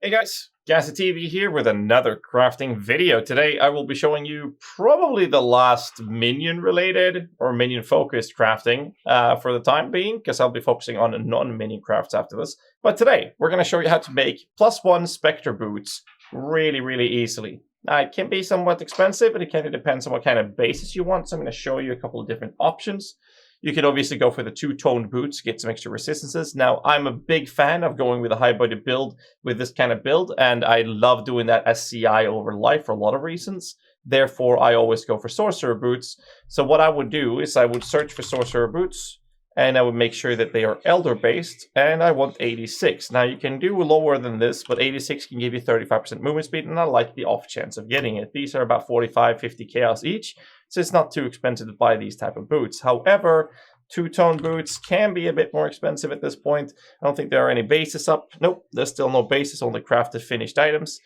Hey guys, GHAZZY here with another crafting video. Today I will be showing you probably the last minion related or minion focused crafting for the time being, because I'll be focusing on non-minion crafts after this. But today we're going to show you how to make +1 Spectre boots really easily. Now it can be somewhat expensive, and it kind of depends on what kind of basis you want, so I'm going to show you a couple of different options. You could obviously go for the two-toned boots, get some extra resistances. Now, I'm a big fan of going with a high-body build with this kind of build, and I love doing that as CI over life for a lot of reasons. Therefore, I always go for sorcerer boots. So what I would do is I would search for sorcerer boots, and I would make sure that they are elder-based, and I want 86. Now, you can do lower than this, but 86 can give you 35% movement speed, and I like the off chance of getting it. These are about 45-50 chaos each, so it's not too expensive to buy these type of boots. However, two-tone boots can be a bit more expensive at this point. I don't think there are any bases up. Nope, there's still no bases, only crafted finished items.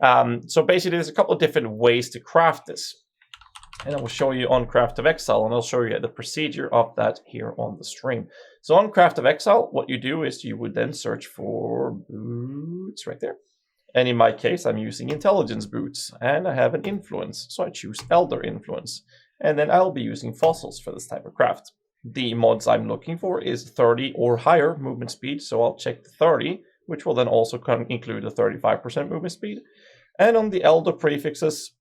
So basically, there's a couple of different ways to craft this. And I will show you on Craft of Exile, and I'll show you the procedure of that here on the stream. So on Craft of Exile, what you do is you would then search for boots right there. And in my case, I'm using intelligence boots, and I have an influence, so I choose elder influence. And then I'll be using fossils for this type of craft. The mods I'm looking for is 30 or higher movement speed, so I'll check the 30, which will then also include the 35% movement speed. And on the elder prefixes,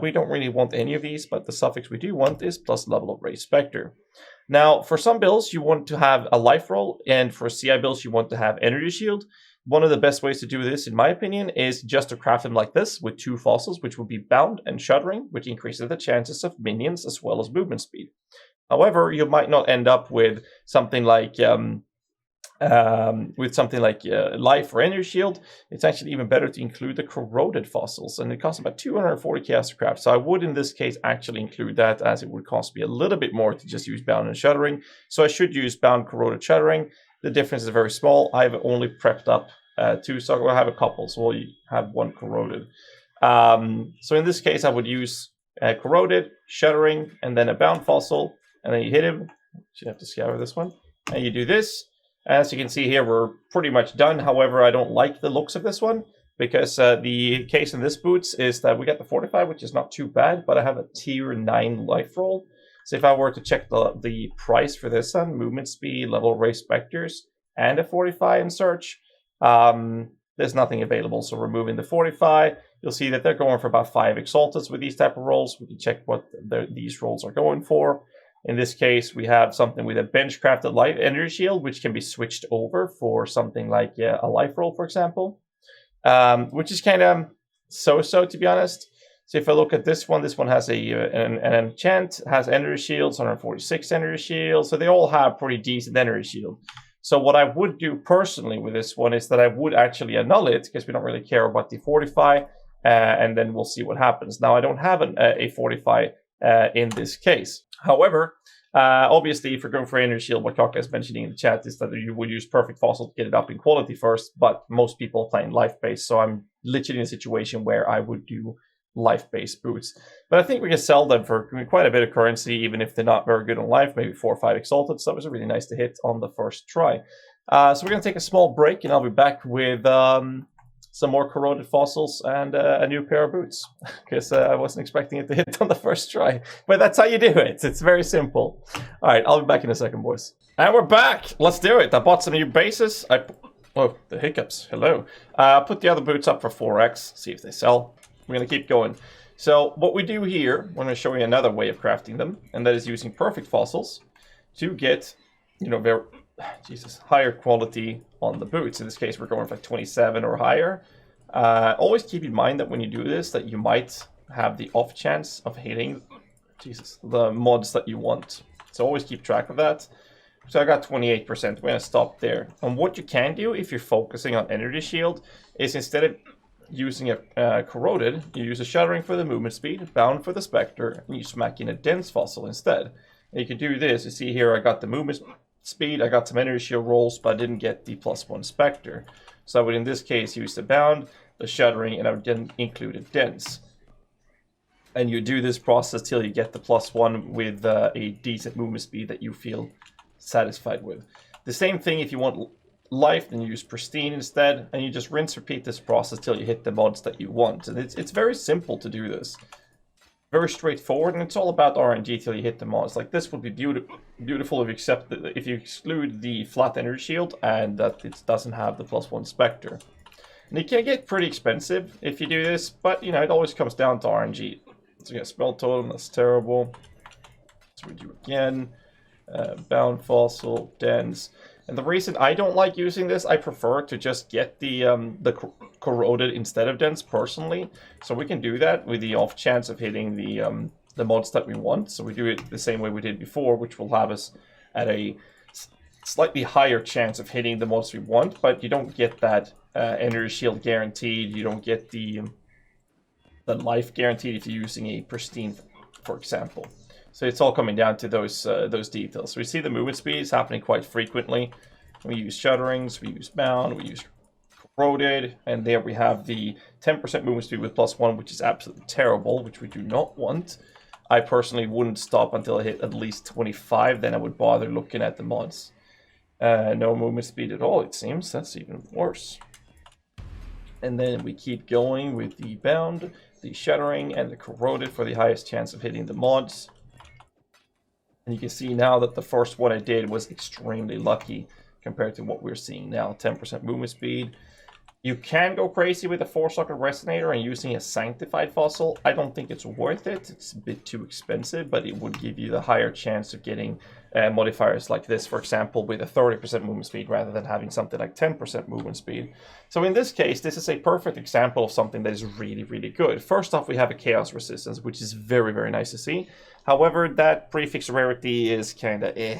we don't really want any of these, but the suffix we do want is plus level of race Spectre. Now, for some builds, you want to have a life roll, and for CI builds, you want to have energy shield. One of the best ways to do this, in my opinion, is just to craft them like this with 2 fossils, which will be bound and shuddering, which increases the chances of minions as well as movement speed. However, you might not end up with something like life or energy shield. It's actually even better to include the corroded fossils, and it costs about 240 chaos to craft. So I would, in this case, actually include that, as it would cost me a little bit more to just use bound and shuddering. So I should use bound, corroded, shuddering. The difference is very small. I've only prepped up 2, so I have a couple, so we'll have 1 corroded. So in this case, I would use corroded, shuddering, and then a bound fossil, and then you hit him. You have to scour this one, and you do this. As you can see here, we're pretty much done. However, I don't like the looks of this one, because the case in this boots is that we got the 45, which is not too bad, but I have a tier 9 life roll. So if I were to check the price for this one, movement speed, level of race Spectres, and a 45 in search, there's nothing available. So removing the 45, you'll see that they're going for about 5 exalteds with these type of rolls. We can check what these rolls are going for. In this case, we have something with a bench crafted life energy shield, which can be switched over for something like a life roll, for example, which is kind of so-so, to be honest. So if I look at this one has an enchant, has energy shields, 146 energy shields, so they all have pretty decent energy shield. So what I would do personally with this one is that I would actually annul it, because we don't really care about the 45, and then we'll see what happens. Now, I don't have a 45 in this case. However, obviously, if you're going for energy shield, what Kaka is mentioning in the chat is that you would use perfect fossil to get it up in quality first, but most people are playing life-based, so I'm literally in a situation where I would do life-based boots. But I think we can sell them for quite a bit of currency, even if they're not very good on life, maybe 4 or 5 exalted, so that was really nice to hit on the first try. So we're going to take a small break, and I'll be back with some more corroded fossils and a new pair of boots, because I wasn't expecting it to hit on the first try. But that's how you do it. It's very simple. All right, I'll be back in a second, boys. And we're back. Let's do it. I bought some new bases. Oh, the hiccups. Hello. I put the other boots up for 4x, see if they sell. We're going to keep going. So what we do here, I'm going to show you another way of crafting them, and that is using perfect fossils to get, very higher quality on the boots. In this case, we're going for 27 or higher. Always keep in mind that when you do this, that you might have the off chance of hitting the mods that you want. So always keep track of that. So I got 28%. We're going to stop there. And what you can do if you're focusing on energy shield is, instead of using a corroded, you use a shuddering for the movement speed, bound for the Spectre, and you smack in a dense fossil instead. And you can do this. You see here, I got the movement speed, I got some energy shield rolls, but I didn't get the +1 Spectre. So I would, in this case, use the bound, the shuddering, and I would then include a dense. And you do this process till you get the +1 with a decent movement speed that you feel satisfied with. The same thing if you want life, then you use pristine instead, and you just rinse repeat this process till you hit the mods that you want. And it's very simple to do this. Very straightforward, and it's all about RNG till you hit the mods. Like this would be beautiful if you exclude the flat energy shield and that it doesn't have the +1 Spectre. And it can get pretty expensive if you do this, but you know, it always comes down to RNG. So we got spell totem, that's terrible. So we do again, bound fossil, dense. And the reason I don't like using this, I prefer to just get the corroded instead of dense personally. So we can do that with the off chance of hitting the mods that we want. So we do it the same way we did before, which will have us at a slightly higher chance of hitting the mods we want, but you don't get that energy shield guaranteed. You don't get the life guaranteed if you're using a pristine, for example. So it's all coming down to those details. So we see the movement speed is happening quite frequently. We use shutterings, we use bound, we use corroded, and there we have the 10% movement speed with +1, which is absolutely terrible, which we do not want. I personally wouldn't stop until I hit at least 25, then I would bother looking at the mods. No movement speed at all, it seems. That's even worse. And then we keep going with the bound, the shuttering, and the corroded for the highest chance of hitting the mods. And you can see now that the first one I did was extremely lucky compared to what we're seeing now. 10% movement speed. You can go crazy with a 4-socket resonator and using a sanctified fossil. I don't think it's worth it. It's a bit too expensive, but it would give you the higher chance of getting modifiers like this, for example, with a 30% movement speed rather than having something like 10% movement speed. So in this case, this is a perfect example of something that is really, really good. First off, we have a chaos resistance, which is very, very nice to see. However, that prefix rarity is kind of eh.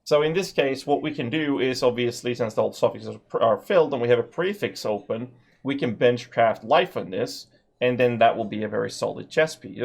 So in this case, what we can do is, obviously, since all suffixes are filled and we have a prefix open, we can benchcraft life on this, and then that will be a very solid chest piece.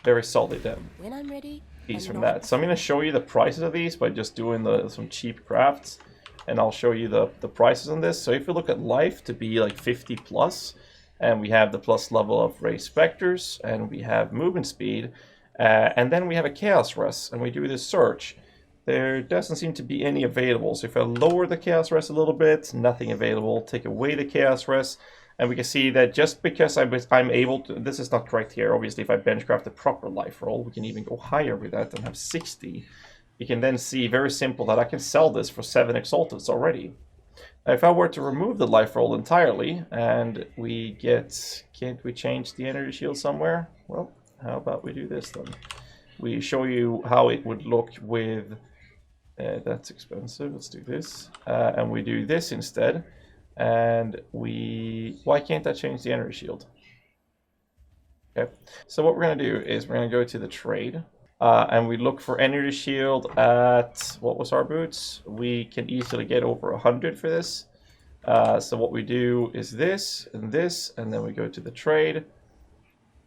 Very solid when I'm ready, piece from that. So I'm going to show you the prices of these by just doing some cheap crafts, and I'll show you the prices on this. So if you look at life to be like 50 plus, and we have the plus level of raised specters, and we have movement speed, and then we have a chaos rest, and we do this search. There doesn't seem to be any available. So if I lower the chaos rest a little bit, nothing available. Take away the chaos rest, and we can see that just because I'm able to, this is not correct here. Obviously, if I benchcraft the proper life roll, we can even go higher with that and have 60. You can then see, very simple, that I can sell this for 7 exalteds already. Now, if I were to remove the life roll entirely, and we get, can't we change the energy shield somewhere? Well, how about we do this then? We show you how it would look with, that's expensive, let's do this. And we do this instead. And why can't I change the energy shield? Okay, so what we're gonna do is we're gonna go to the trade. And we look for energy shield at, what was our boots? We can easily get over 100 for this. So what we do is this, and then we go to the trade.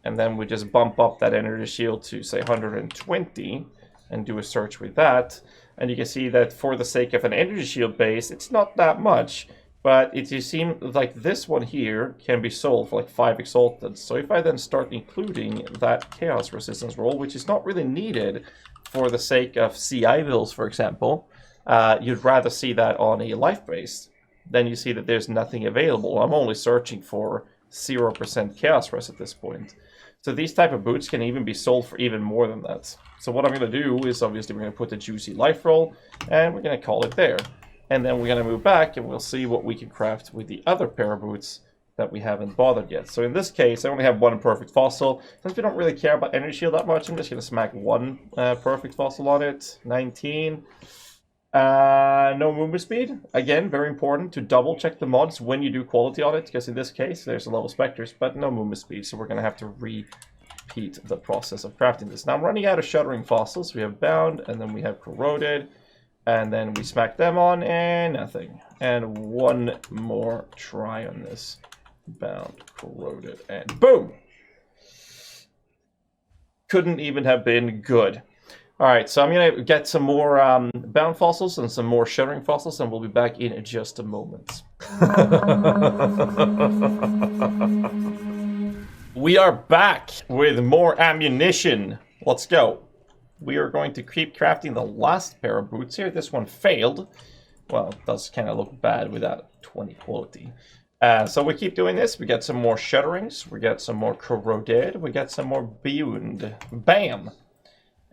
And then we just bump up that energy shield to, say, 120 and do a search with that. And you can see that for the sake of an energy shield base, it's not that much. But it seems like this one here can be sold for like 5 exalted. So if I then start including that chaos resistance roll, which is not really needed for the sake of CI bills, for example, you'd rather see that on a life base. Then you see that there's nothing available. I'm only searching for 0% chaos rest at this point. So these type of boots can even be sold for even more than that. So what I'm going to do is, obviously, we're going to put the juicy life roll, and we're going to call it there. And then we're going to move back, and we'll see what we can craft with the other pair of boots that we haven't bothered yet. So in this case, I only have 1 perfect fossil. Since we don't really care about energy shield that much, I'm just going to smack 1 perfect fossil on it. 19. No movement speed. Again, very important to double check the mods when you do quality on it, because in this case there's a level specters, but no movement speed, so we're going to have to repeat the process of crafting this. Now I'm running out of shuttering fossils. We have bound, and then we have corroded, and then we smack them on, and nothing. And 1 more try on this. Bound, corroded, and boom! Couldn't even have been good. Alright, so I'm going to get some more bound fossils and some more shuttering fossils, and we'll be back in just a moment. We are back with more ammunition. Let's go. We are going to keep crafting the last pair of boots here. This one failed. well, it does kind of look bad with that 20 quality. So we keep doing this. We get some more Shudderings. We get some more Corroded. We get some more Beyond. Bam!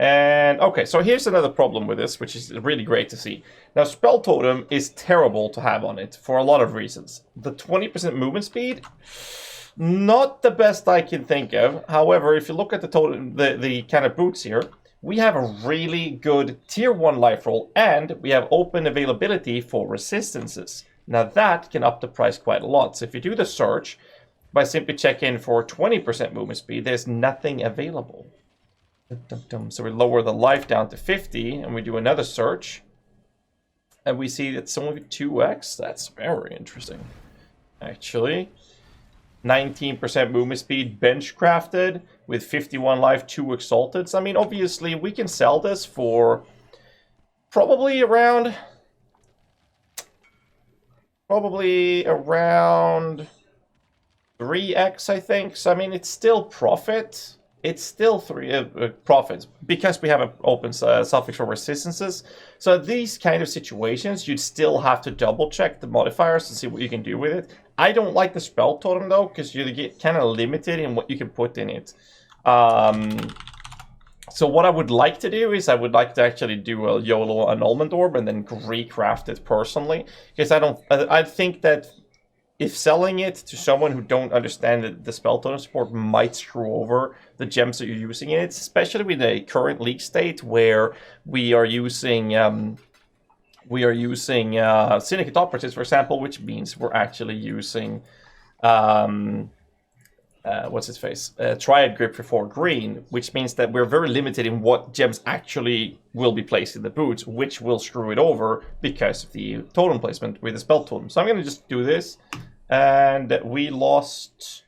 And, okay, so here's another problem with this, which is really great to see. Now, Spell Totem is terrible to have on it for a lot of reasons. The 20% movement speed, not the best I can think of. However, if you look at the totem, the kind of boots here, we have a really good tier 1 life roll, and we have open availability for resistances. Now that can up the price quite a lot. So if you do the search, by simply checking for 20% movement speed, there's nothing available. So we lower the life down to 50, and we do another search. And we see it's only 2x. That's very interesting, actually. 19% movement speed, bench crafted, with 51 life, 2 exalted. So, I mean, obviously, we can sell this for probably around 3x, I think. So, I mean, it's still profit. It's still profits because we have an open suffix for resistances. So these kind of situations, you'd still have to double check the modifiers to see what you can do with it. I don't like the Spell Totem though, because you get kind of limited in what you can put in it. So what I would like to do is I would like to actually do a YOLO Annulment Orb and then recraft it personally, because I think that if selling it to someone who don't understand the Spell Totem support might screw over the gems that you're using in it, especially with the current league state where we are using Syndicate Operatives, for example, which means we're actually using Triad Grip for 4 green, which means that we're very limited in what gems actually will be placed in the boots, which will screw it over because of the totem placement with the Spell Totem. So I'm going to just do this, and we lost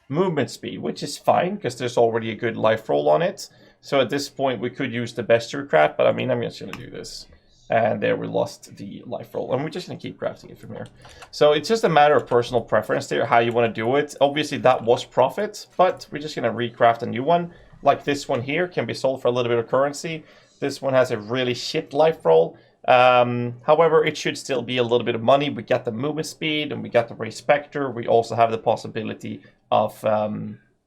movement speed, which is fine because there's already a good life roll on it. So at this point we could use the bestiary craft, but I mean, I'm just going to do this. And there we lost the life roll, and we're just going to keep crafting it from here. So it's just a matter of personal preference there, how you want to do it. Obviously that was profit, but we're just going to recraft a new one. Like this one here can be sold for a little bit of currency. This one has a really shit life roll. However, it should still be a little bit of money. We got the movement speed, and we got the Spectre. We also have the possibility of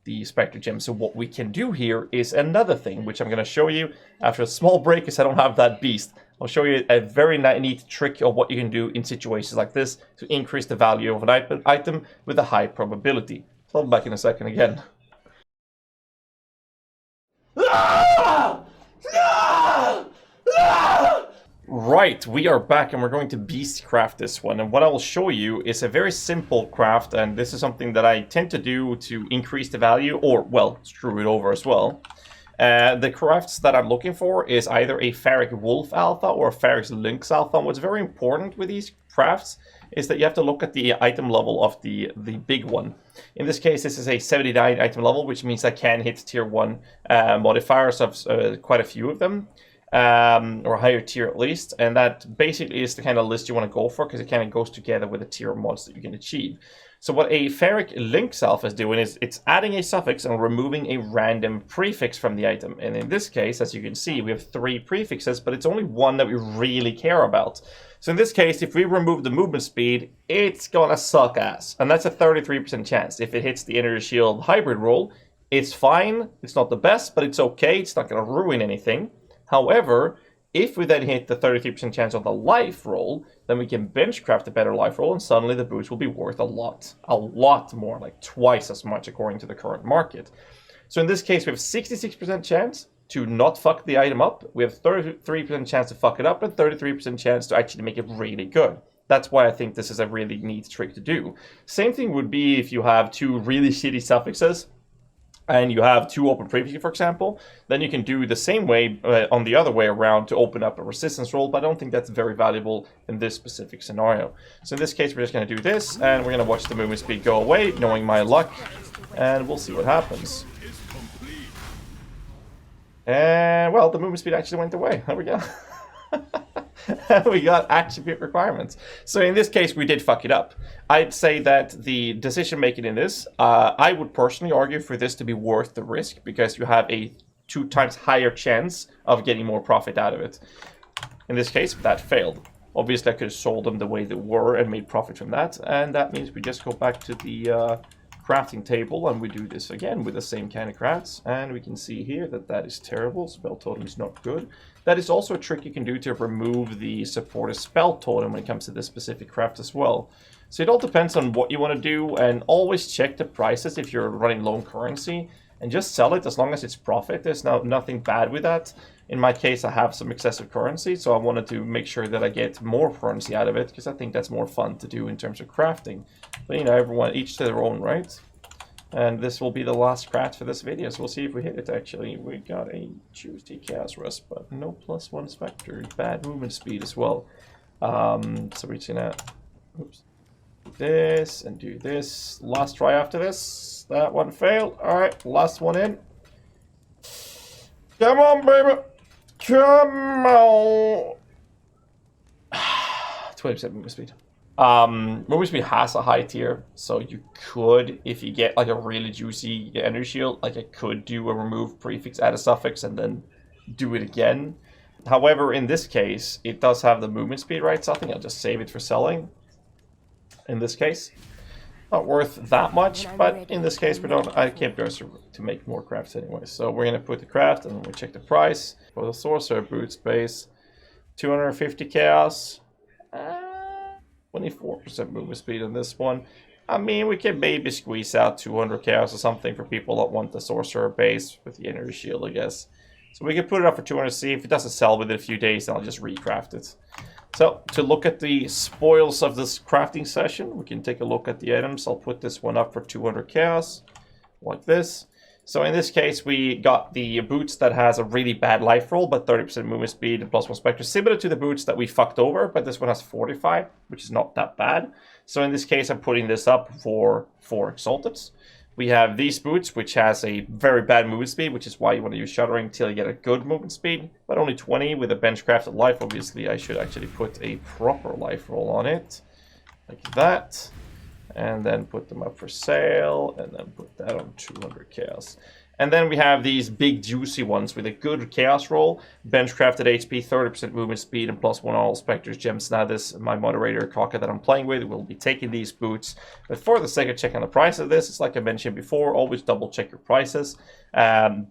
the Spectre gem. So what we can do here is another thing, which I'm going to show you after a small break, because I don't have that beast. I'll show you a very neat trick of what you can do in situations like this to increase the value of an item with a high probability. So I'll be back in a second again. Right, we are back, and we're going to beast craft this one. And what I will show you is a very simple craft, and this is something that I tend to do to increase the value, or, well, screw it over as well. The crafts that I'm looking for is either a Ferric Wolf Alpha or a Ferric Lynx Alpha. And what's very important with these crafts is that you have to look at the item level of the big one. In this case, this is a 79 item level, which means I can hit tier 1 modifiers of quite a few of them. Or higher tier at least, and that basically is the kind of list you want to go for, because it kind of goes together with the tier mods that you can achieve. So what a Ferric Lynx Alpha is doing is it's adding a suffix and removing a random prefix from the item. And in this case, as you can see, we have 3 prefixes, but it's only one that we really care about. So in this case, if we remove the movement speed, it's gonna suck ass. And that's a 33% chance. If it hits the Energy Shield hybrid roll, it's fine. It's not the best, but it's okay. It's not gonna ruin anything. However, if we then hit the 33% chance on the life roll, then we can benchcraft a better life roll, and suddenly the boots will be worth a lot more, like twice as much according to the current market. So in this case, we have 66% chance to not fuck the item up, we have 33% chance to fuck it up, and 33% chance to actually make it really good. That's why I think this is a really neat trick to do. Same thing would be if you have 2 really shitty suffixes, and you have 2 open prefixes, for example, then you can do the same way on the other way around to open up a resistance roll, but I don't think that's very valuable in this specific scenario. So in this case, we're just going to do this, and we're going to watch the movement speed go away, knowing my luck, and we'll see what happens. And, well, the movement speed actually went away. There we go. We got attribute requirements. So in this case, we did fuck it up. I'd say that the decision making in this, I would personally argue for this to be worth the risk, because you have a 2 times higher chance of getting more profit out of it. In this case, that failed. Obviously, I could have sold them the way they were and made profit from that. And that means we just go back to the crafting table and we do this again with the same kind of crafts. And we can see here that that is terrible. Spell totem is not good. That is also a trick you can do to remove the supported spell totem when it comes to this specific craft as well. So it all depends on what you want to do, and always check the prices if you're running low currency. And just sell it as long as it's profit. There's nothing bad with that. In my case, I have some excessive currency, so I wanted to make sure that I get more currency out of it, because I think that's more fun to do in terms of crafting. But, you know, everyone, each to their own, right? And this will be the last craft for this video, so we'll see if we hit it, actually. We got a juicy chaos rust, but no +1 Spectre. Bad movement speed as well. So we're just gonna... Oops. Do this, and do this. Last try after this. That one failed. Alright, last one in. Come on, baby. Come on. 20% movement speed. Movement speed has a high tier, so you could, if you get like a really juicy energy shield, like I could do a remove prefix, add a suffix, and then do it again. However, in this case, it does have the movement speed, right? So I think I'll just save it for selling. In this case. Not worth that much, but in this case, I can't go to make more crafts anyway. So we're going to put the craft, and then we check the price. For the Sorcerer boot space, 250 chaos, 24% movement speed on this one. I mean, we can maybe squeeze out 200 chaos or something for people that want the Sorcerer base with the energy shield, I guess. So we can put it up for 200, see if it doesn't sell within a few days, then I'll just recraft it. So, to look at the spoils of this crafting session, we can take a look at the items. I'll put this one up for 200 chaos, like this. So in this case, we got the boots that has a really bad life roll, but 30% movement speed and +1 Spectre, similar to the boots that we fucked over, but this one has 45, which is not that bad. So in this case, I'm putting this up for 4 Exalteds. We have these boots, which has a very bad movement speed, which is why you want to use Shuddering till you get a good movement speed, but only 20 with a bench crafted life. Obviously, I should actually put a proper life roll on it, like that, and then put them up for sale, and then put that on 200 chaos. And then we have these big juicy ones with a good chaos roll, bench crafted HP, 30% movement speed, and +1 on all Spectres, gems. Now this, my moderator Kaka that I'm playing with, will be taking these boots. But for the sake of checking the price of this, it's like I mentioned before, always double check your prices.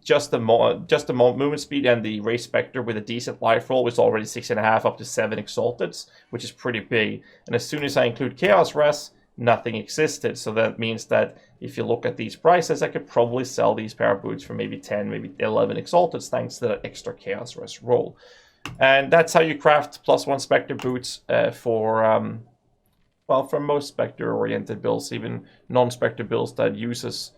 Just the movement speed and the race Spectre with a decent life roll was already 6.5 up to 7 Exalteds, which is pretty big. And as soon as I include chaos rest, nothing existed. So that means that if you look at these prices, I could probably sell these pair of boots for maybe 10, maybe 11 Exalteds thanks to that extra chaos rest roll. And that's how you craft +1 Spectre boots for most Spectre-oriented builds, even non-Spectre builds that uses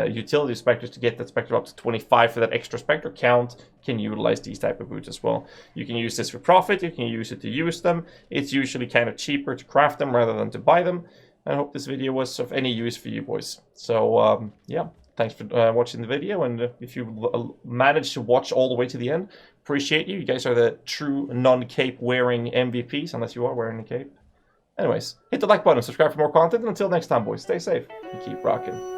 utility Spectres to get that Spectre up to 25 for that extra Spectre count, can utilize these type of boots as well. You can use this for profit, you can use it to use them. It's usually kind of cheaper to craft them rather than to buy them. I hope this video was of any use for you boys. So, yeah, thanks for watching the video, and if you managed to watch all the way to the end, appreciate you. You guys are the true non-cape wearing MVPs, unless you are wearing a cape. Anyways, hit the like button, subscribe for more content, and until next time, boys, stay safe and keep rocking.